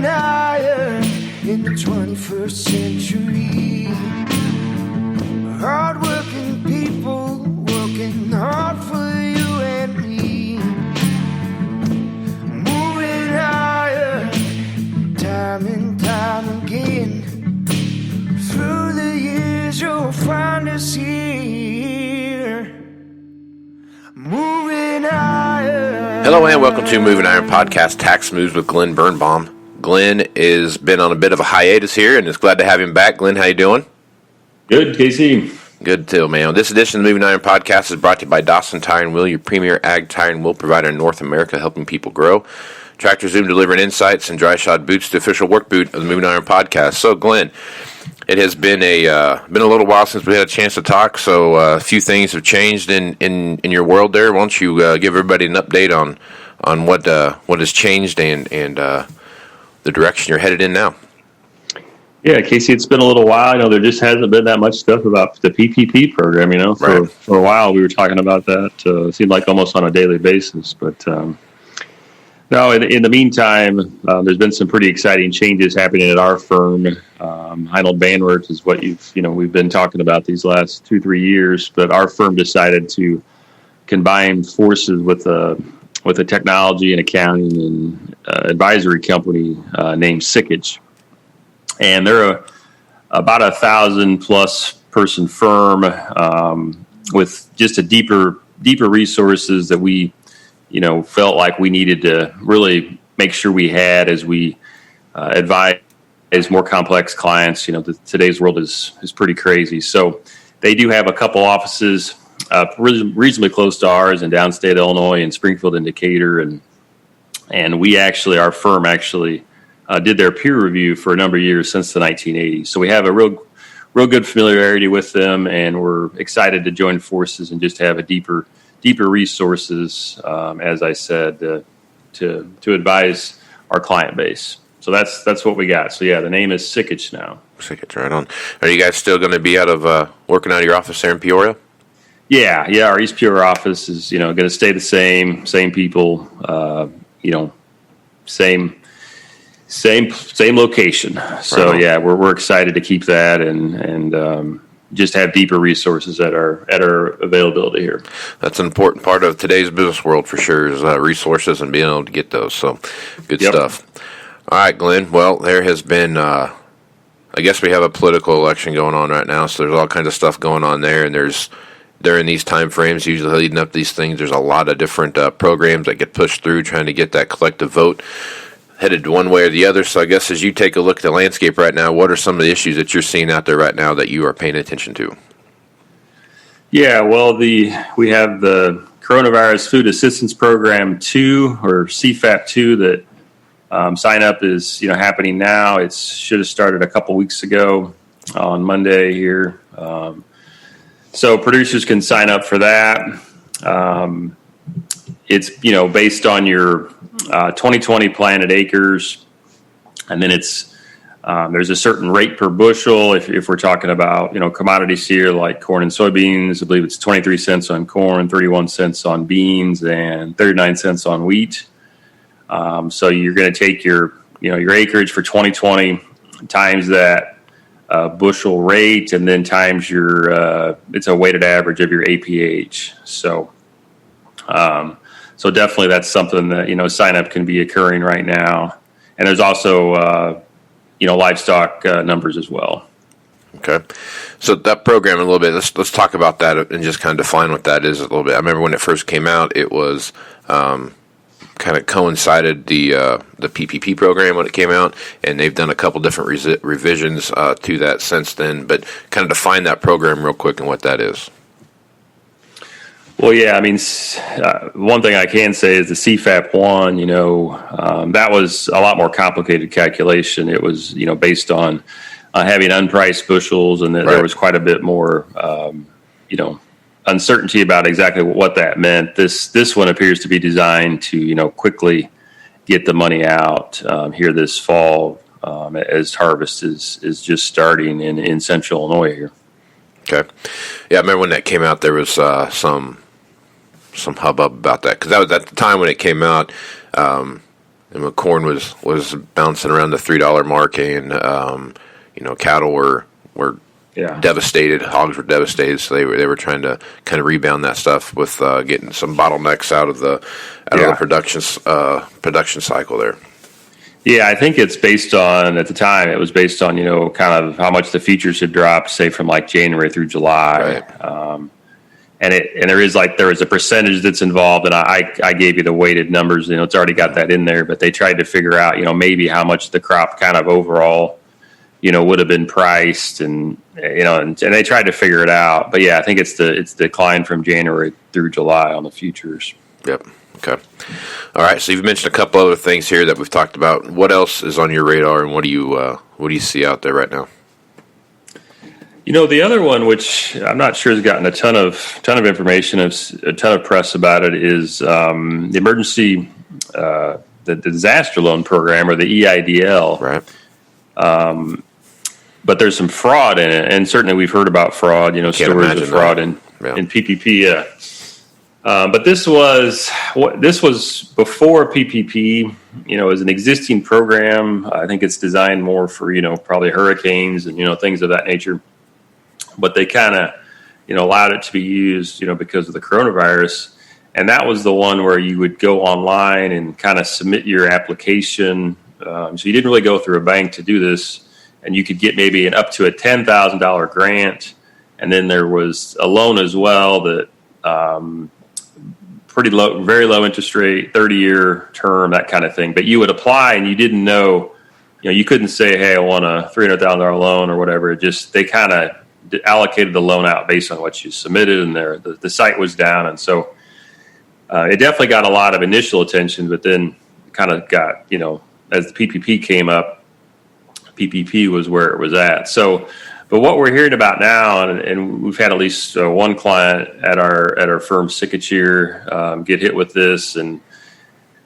moving higher in the 21st century. Hard-working people working hard for you and me. Moving higher, time and time again. Through the years you'll find us here. Moving higher. Hello and welcome to Moving Iron Podcast Tax Moves with Glen Birnbaum. Glen has been on a bit of a hiatus here and is glad to have him back. Glen, how you doing? Good, Casey. Good too, man. This edition of the Moving Iron Podcast is brought to you by Dawsontire and Will, your premier ag tire and wool provider in North America, helping people grow. TractorZoom delivering insights, and Dryshod Boots, the official work boot of the Moving Iron Podcast. So, Glen, it has been a little while since we had a chance to talk. So, a few things have changed in your world there. Why don't you give everybody an update on what has changed and the direction you're headed in now? Yeah, Casey, it's been a little while. There just hasn't been that much stuff about the PPP program. Right. For a while we were talking about that. It seemed like almost on a daily basis, but. No, in the meantime, there's been some pretty exciting changes happening at our firm. Heinold Bandwert is what we've been talking about these last 2-3 years, but our firm decided to combine forces with a technology and accounting and advisory company named Tillage. And they're about 1,000+ person firm with just a deeper resources that we felt like we needed to really make sure we had as we advise more complex clients. Today's world is pretty crazy. So they do have a couple offices reasonably close to ours in downstate Illinois and Springfield and Decatur. And our firm actually did their peer review for a number of years since the 1980s. So we have a real good familiarity with them, and we're excited to join forces and just have a deeper resources, as I said, to advise our client base. So that's what we got. So yeah, the name is Tillage now. Tillage, right on. Are you guys still going to be working out of your office there in Peoria? Yeah. Our East Peoria office is going to stay the same people, same location. So yeah, we're excited to keep that and just have deeper resources at our availability here. That's an important part of today's business world for sure, is resources and being able to get those. So good stuff. All right, Glen. Well, there has been, I guess we have a political election going on right now, so there's all kinds of stuff going on there, and during these time frames, usually leading up to these things, there's a lot of different programs that get pushed through trying to get that collective vote headed one way or the other. So I guess as you take a look at the landscape right now, what are some of the issues that you're seeing out there right now that you are paying attention to? Yeah, well, we have the Coronavirus Food Assistance Program 2, or CFAP 2, that sign up is happening now. It should have started a couple weeks ago on Monday here. So producers can sign up for that. It's based on your 2020 planted acres, and then it's there's a certain rate per bushel. If we're talking about commodities here like corn and soybeans, I believe it's 23 cents on corn, 31 cents on beans, and 39 cents on wheat. So you're going to take your acreage for 2020 times that bushel rate, and then times your it's a weighted average of your APH. So definitely that's something that, sign up can be occurring right now. And there's also, livestock numbers as well. Okay. So that program a little bit, let's talk about that and just kind of define what that is a little bit. I remember when it first came out, it was kind of coincided the PPP program when it came out, and they've done a couple different revisions to that since then. But kind of define that program real quick and what that is. Well, yeah, one thing I can say is the CFAP 1, that was a lot more complicated calculation. It was, based on having unpriced bushels, and there was quite a bit more, uncertainty about exactly what that meant. This one appears to be designed to, quickly get the money out here this fall as harvest is just starting in central Illinois here. Okay. Yeah, I remember when that came out, there was some hubbub about that, because that was at the time when it came out. And corn was bouncing around the $3 mark, and cattle were devastated. Hogs were devastated, so they were trying to kind of rebound that stuff with getting some bottlenecks out of the production cycle there. Yeah, I think it's based on, at the time, it was based on, kind of how much the futures had dropped, say from like January through July. Right. And there is a percentage that's involved, and I gave you the weighted numbers. It's already got that in there, but they tried to figure out, maybe how much the crop kind of overall, would have been priced, and they tried to figure it out. But yeah, I think it's declined from January through July on the futures. Yep. Okay. All right. So you've mentioned a couple other things here that we've talked about. What else is on your radar, and what do you see out there right now? The other one, which I'm not sure has gotten a ton of information, a ton of press about it, is the emergency, the disaster loan program, or the EIDL. Right. But there's some fraud in it, and certainly we've heard about fraud. Stories of fraud in PPP. Yeah. But this was before PPP. As an existing program. I think it's designed more for probably hurricanes and things of that nature. But they kind of allowed it to be used because of the coronavirus, and that was the one where you would go online and kind of submit your application. So you didn't really go through a bank to do this, and you could get maybe up to a $10,000 grant, and then there was a loan as well that. Pretty low, very low interest rate, 30-year term, that kind of thing. But you would apply, and you didn't know, you couldn't say, "Hey, I want a $300,000 loan" or whatever. They kind of allocated the loan out based on what you submitted, and the site was down, and so it definitely got a lot of initial attention. But then, kind of got as the PPP came up, PPP was where it was at. So. But what we're hearing about now, and we've had at least one client at our firm, Signature, get hit with this, and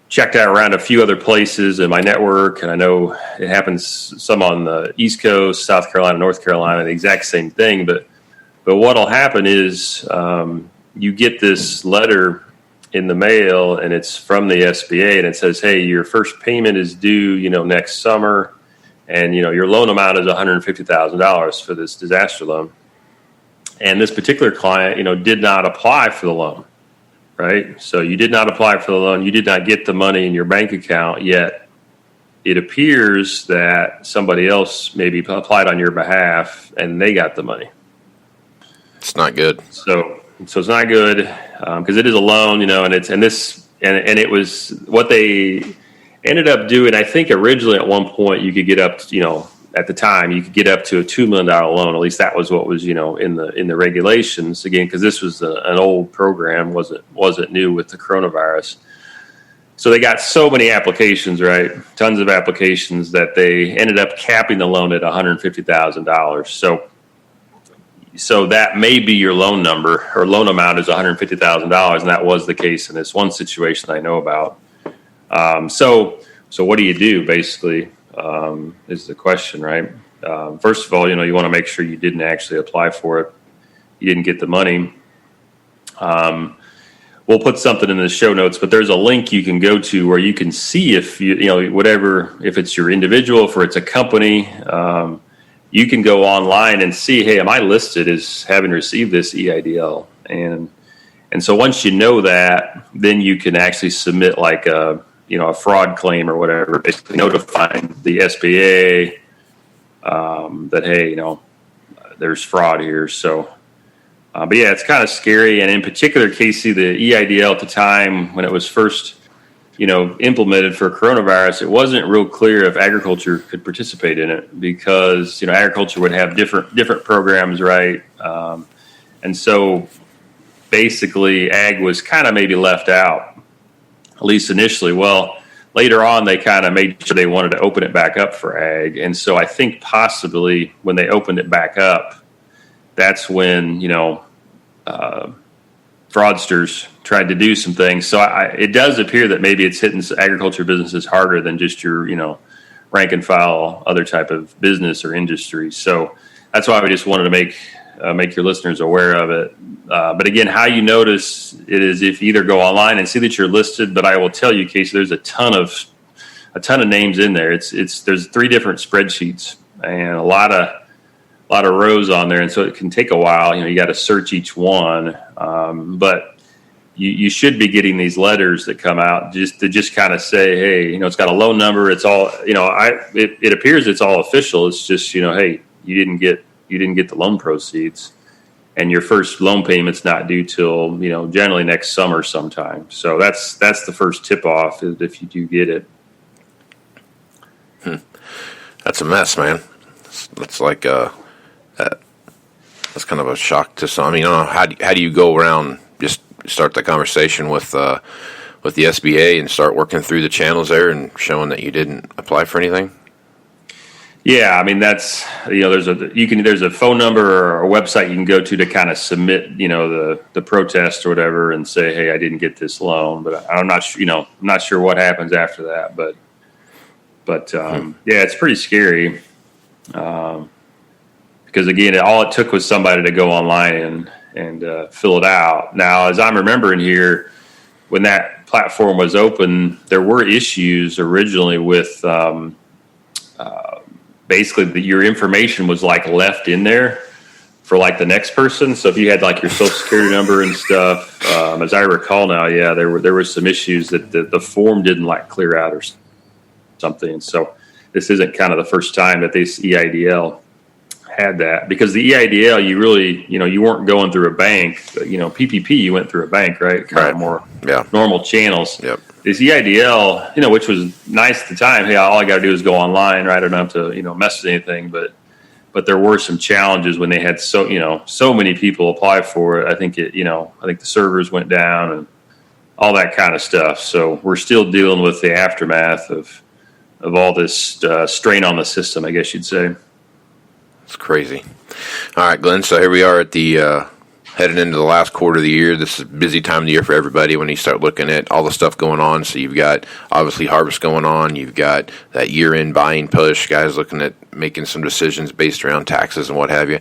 checked out around a few other places in my network. And I know it happens some on the East Coast, South Carolina, North Carolina, the exact same thing. But what'll happen is you get this letter in the mail, and it's from the SBA, and it says, "Hey, your first payment is due, next summer. And, your loan amount is $150,000 for this disaster loan." And this particular client, did not apply for the loan, right? So you did not apply for the loan. You did not get the money in your bank account, yet it appears that somebody else maybe applied on your behalf and they got the money. It's not good. So it's not good because it is a loan, and it was what they ended up doing. I think originally at one point you could get up to, at the time you could get up to a $2 million loan. At least that was what was, in the regulations, again, because this was an old program, wasn't new with the coronavirus. So they got so many applications, right? Tons of applications, that they ended up capping the loan at $150,000. So that may be your loan number, or loan amount is $150,000, and that was the case in this one situation I know about. So what do you do, basically, is the question, right? First of all, you want to make sure you didn't actually apply for it. You didn't get the money. We'll put something in the show notes, but there's a link you can go to where you can see if if it's your individual, if it's a company, you can go online and see, hey, am I listed as having received this EIDL? And so once you know that, then you can actually submit like a fraud claim or whatever, basically notifying the SBA that, hey, there's fraud here. So, but yeah, it's kind of scary. And in particular, Casey, the EIDL at the time when it was first, implemented for coronavirus, it wasn't real clear if agriculture could participate in it because, agriculture would have different programs, right? And so basically ag was kind of maybe left out, at least initially. Well, later on, they kind of made sure they wanted to open it back up for ag. And so I think possibly when they opened it back up, that's when, fraudsters tried to do some things. So it does appear that maybe it's hitting agriculture businesses harder than just your, rank and file other type of business or industry. So that's why we just wanted to make your listeners aware of it. But again, how you notice it is if you either go online and see that you're listed, but I will tell you, Casey, there's a ton of a ton of names in there. There's 3 different spreadsheets and a lot of rows on there, and so it can take a while. You got to search each one, but you should be getting these letters that come out just kind of say, hey, it's got a loan number. It's all, it appears it's all official. It's just, hey, you didn't get the loan proceeds, and your first loan payment's not due till, generally next summer sometime. So that's the first tip off if you do get it. That's a mess, man. That's like that's kind of a shock to some. How do you go around just start the conversation with the SBA and start working through the channels there and showing that you didn't apply for anything? Yeah, that's there's a phone number or a website you can go to kind of submit the protest or whatever and say, hey, I didn't get this loan, but I'm not sure what happens after that, but yeah, it's pretty scary because again, all it took was somebody to go online and fill it out. Now, as I'm remembering here, when that platform was open, there were issues originally with basically your information was left in there for the next person. So if you had your social security number and stuff, as I recall now, yeah, there were some issues that the form didn't clear out or something. So this isn't kind of the first time that this EIDL had that, because the EIDL, you really, you weren't going through a bank. PPP, you went through a bank, right? Kind of more normal channels. Yep. This EIDL, which was nice at the time. Hey, all I got to do is go online, right? I don't have to, mess with anything. But there were some challenges when they had so many people apply for it. I think the servers went down and all that kind of stuff. So we're still dealing with the aftermath of all this strain on the system, I guess you'd say. It's crazy. All right, Glenn. So here we are at the heading into the last quarter of the year. This is a busy time of the year for everybody when you start looking at all the stuff going on. So you've got obviously harvest going on. You've got that year-end buying push. Guys looking at making some decisions based around taxes and what have you.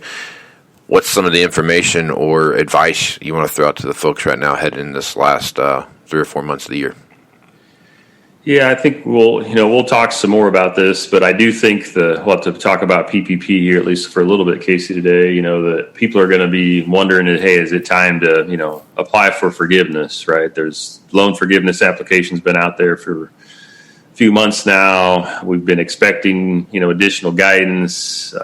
What's some of the information or advice you want to throw out to the folks right now heading in this last 3 or 4 months of the year? Yeah, I think we'll talk some more about this, but I do think we'll have to talk about PPP here, at least for a little bit, Casey, today. That people are going to be wondering, hey, is it time to, apply for forgiveness, right? There's loan forgiveness applications been out there for a few months now. We've been expecting, additional guidance.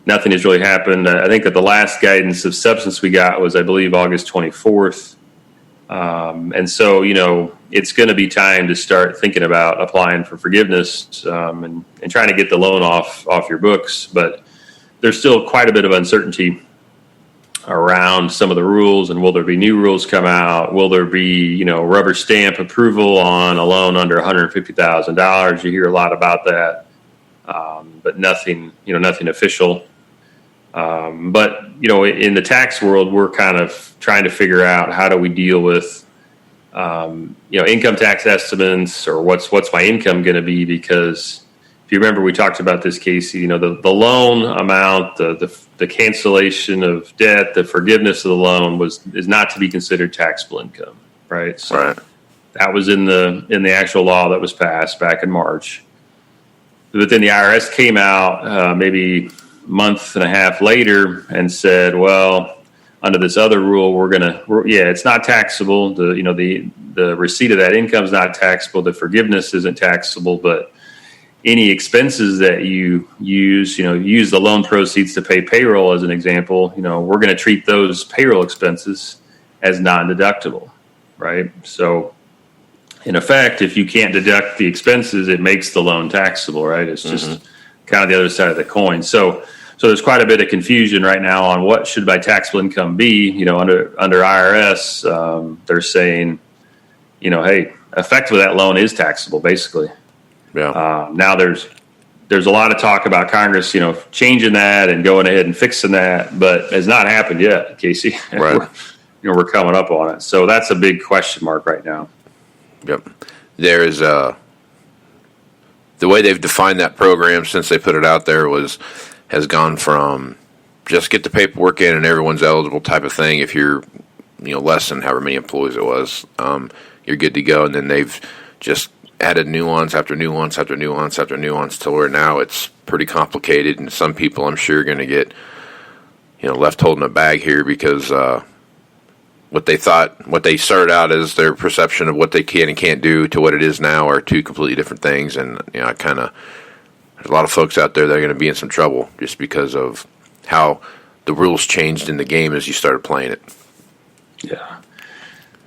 Nothing has really happened. I think that the last guidance of substance we got was, I believe, August 24th. And so, it's going to be time to start thinking about applying for forgiveness and trying to get the loan off your books. But there's still quite a bit of uncertainty around some of the rules, and will there be new rules come out? Will there be, rubber stamp approval on a loan under $150,000? You hear a lot about that, but nothing official. But in the tax world, we're kind of trying to figure out how do we deal with, income tax estimates, or what's my income going to be? Because if you remember, we talked about this, Casey, the loan amount, the cancellation of debt, the forgiveness of the loan is not to be considered taxable income, right? So right. That was in the actual law that was passed back in March. But then the IRS came out maybe month and a half later and said, well, under this other rule, it's not taxable. The receipt of that income is not taxable. The forgiveness isn't taxable, but any expenses that you use the loan proceeds to pay payroll as an example, we're going to treat those payroll expenses as non-deductible, right? So in effect, if you can't deduct the expenses, it makes the loan taxable, right? It's just kind of the other side of the coin. So there's quite a bit of confusion right now on what should my taxable income be. Under IRS, they're saying, hey, effectively that loan is taxable, basically. Yeah. Now there's a lot of talk about Congress, changing that and going ahead and fixing that, but it has not happened yet, Casey. Right. We're coming up on it, so that's a big question mark right now. Yep. There is the way they've defined that program since they put it out there has gone from just get the paperwork in and everyone's eligible type of thing. If you're, less than however many employees it was, you're good to go. And then they've just added nuance after nuance after nuance after nuance to where now it's pretty complicated, and some people I'm sure are going to get left holding a bag here because what they started out as their perception of what they can and can't do to what it is now are two completely different things. And there's a lot of folks out there that are going to be in some trouble just because of how the rules changed in the game as you started playing it. Yeah.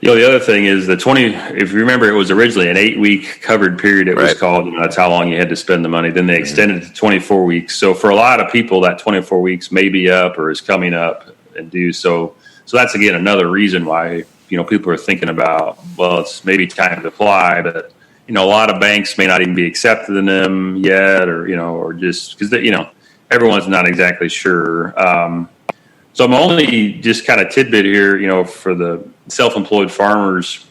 The other thing is if you remember, it was originally an 8-week covered period. It was called, and that's how long you had to spend the money. Then they extended it to 24 weeks. So for a lot of people, that 24 weeks may be up or is coming up and due. So that's, again, another reason why, people are thinking about, well, it's maybe time to apply, but, a lot of banks may not even be accepted in them yet, or just because, everyone's not exactly sure. So I'm only just kind of tidbit here, for the self-employed farmers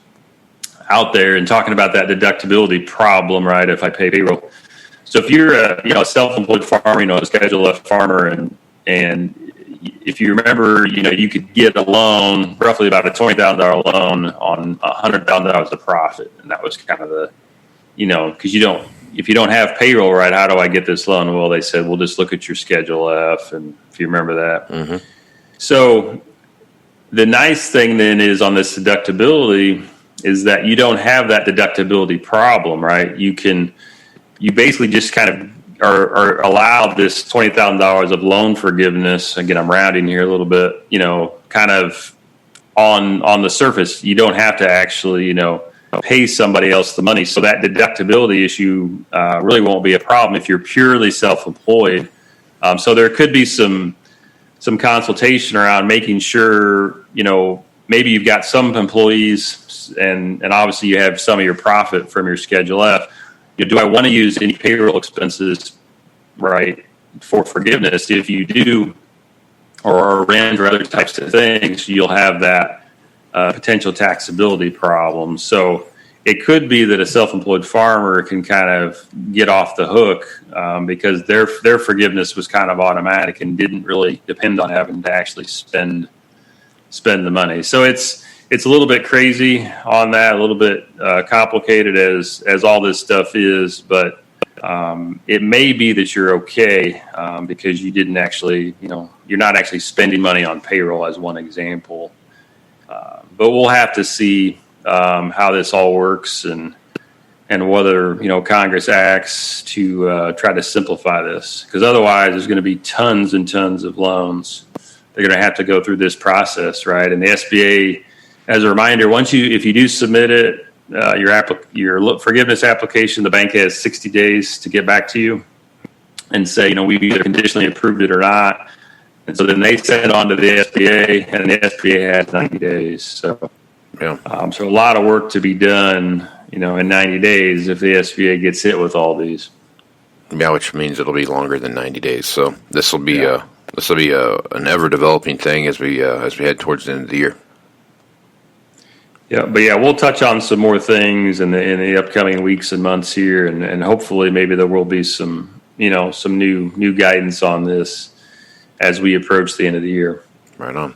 out there and talking about that deductibility problem, right? If I pay payroll. So if you're a self-employed farmer, a Schedule F farmer, and if you remember, you could get a loan, roughly about a $20,000 loan on $100,000 of profit. And that was kind of the, because if you don't have payroll, right, how do I get this loan? Well, they said, well, just look at your Schedule F. And if you remember that. Mm-hmm. So the nice thing then is on this deductibility is that you don't have that deductibility problem, right? You basically just kind of are allowed this $20,000 of loan forgiveness. Again, I'm rounding here a little bit, kind of on the surface. You don't have to actually, pay somebody else the money. So that deductibility issue really won't be a problem if you're purely self-employed. So there could be some consultation around making sure, maybe you've got some employees and obviously you have some of your profit from your Schedule F. Do I want to use any payroll expenses, right, for forgiveness? If you do, or rent or other types of things, you'll have that potential taxability problem. So it could be that a self-employed farmer can kind of get off the hook because their forgiveness was kind of automatic and didn't really depend on having to actually spend the money. So it's a little bit crazy on that, a little bit complicated as all this stuff is, but it may be that you're okay because you didn't actually, you're not actually spending money on payroll as one example. But we'll have to see how this all works and whether, Congress acts to try to simplify this, because otherwise there's going to be tons and tons of loans. They're going to have to go through this process, right? And the SBA, as a reminder, if you do submit it, your forgiveness application, the bank has 60 days to get back to you and say, we either conditionally approved it or not. And so then they send it on to the SBA, and the SBA has 90 days. So, so a lot of work to be done, in 90 days if the SBA gets hit with all these. Yeah, which means it'll be longer than 90 days. So this will be an ever developing thing as we head towards the end of the year. Yeah, but we'll touch on some more things in the upcoming weeks and months here, and hopefully maybe there will be some new guidance on this as we approach the end of the year. Right on.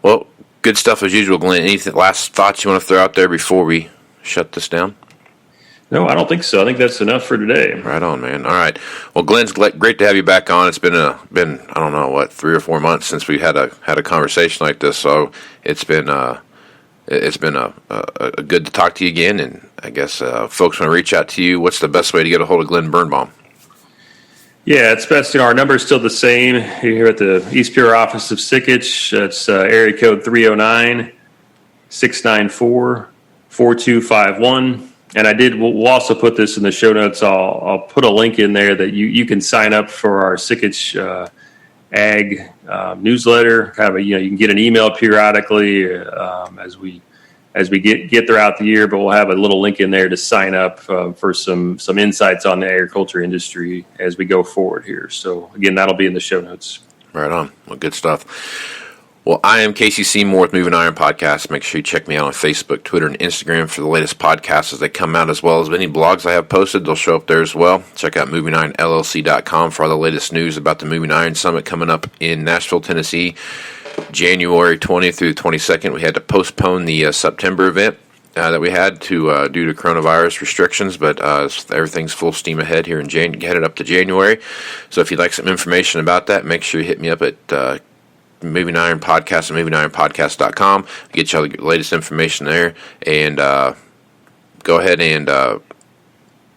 Well, good stuff as usual, Glenn. Any last thoughts you want to throw out there before we shut this down? No, I don't think so. I think that's enough for today. Right on, man. All right. Well, Glenn's great to have you back on. It's been I don't know 3 or 4 months since we had a conversation like this. So it's been good to talk to you again. And I guess folks want to reach out to you. What's the best way to get a hold of Glen Birnbaum? Yeah, it's best. Our number is still the same here at the East Pier office of Sickich. It's area code 309-694-4251. And we'll also put this in the show notes. I'll put a link in there that you can sign up for our Sickich ag newsletter. Kind of you can get an email periodically as we get throughout the year, but we'll have a little link in there to sign up for some insights on the agriculture industry as we go forward here. So again, that'll be in the show notes. Right on. Well, good stuff. Well, I am Casey Seymour with Moving Iron Podcast. Make sure you check me out on Facebook, Twitter, and Instagram for the latest podcasts as they come out, as well as any blogs I have posted. They'll show up there as well. Check out movingironllc.com for all the latest news about the Moving Iron Summit coming up in Nashville, Tennessee, January 20th through the 22nd. We had to postpone the September event that we had to due to coronavirus restrictions, but everything's full steam ahead here headed up to January. So if you'd like some information about that, make sure you hit me up at Moving Iron Podcast and movingironpodcast.com. Get you all the latest information there, and go ahead and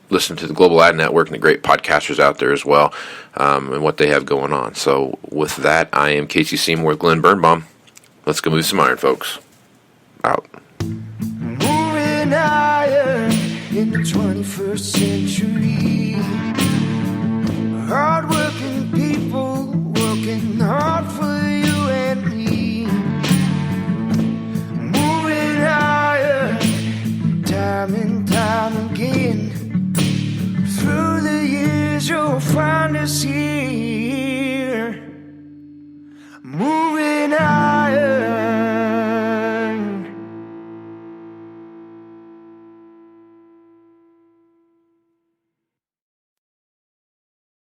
listen to the Global Ad Network and the great podcasters out there as well, and what they have going on. So with that, I am Casey Seymour with Glen Birnbaum. Let's go move some iron, folks. Out. Moving iron in the 21st century. Hard-working people working hard for you and me. Moving iron time and time again. Through the years you'll find us here.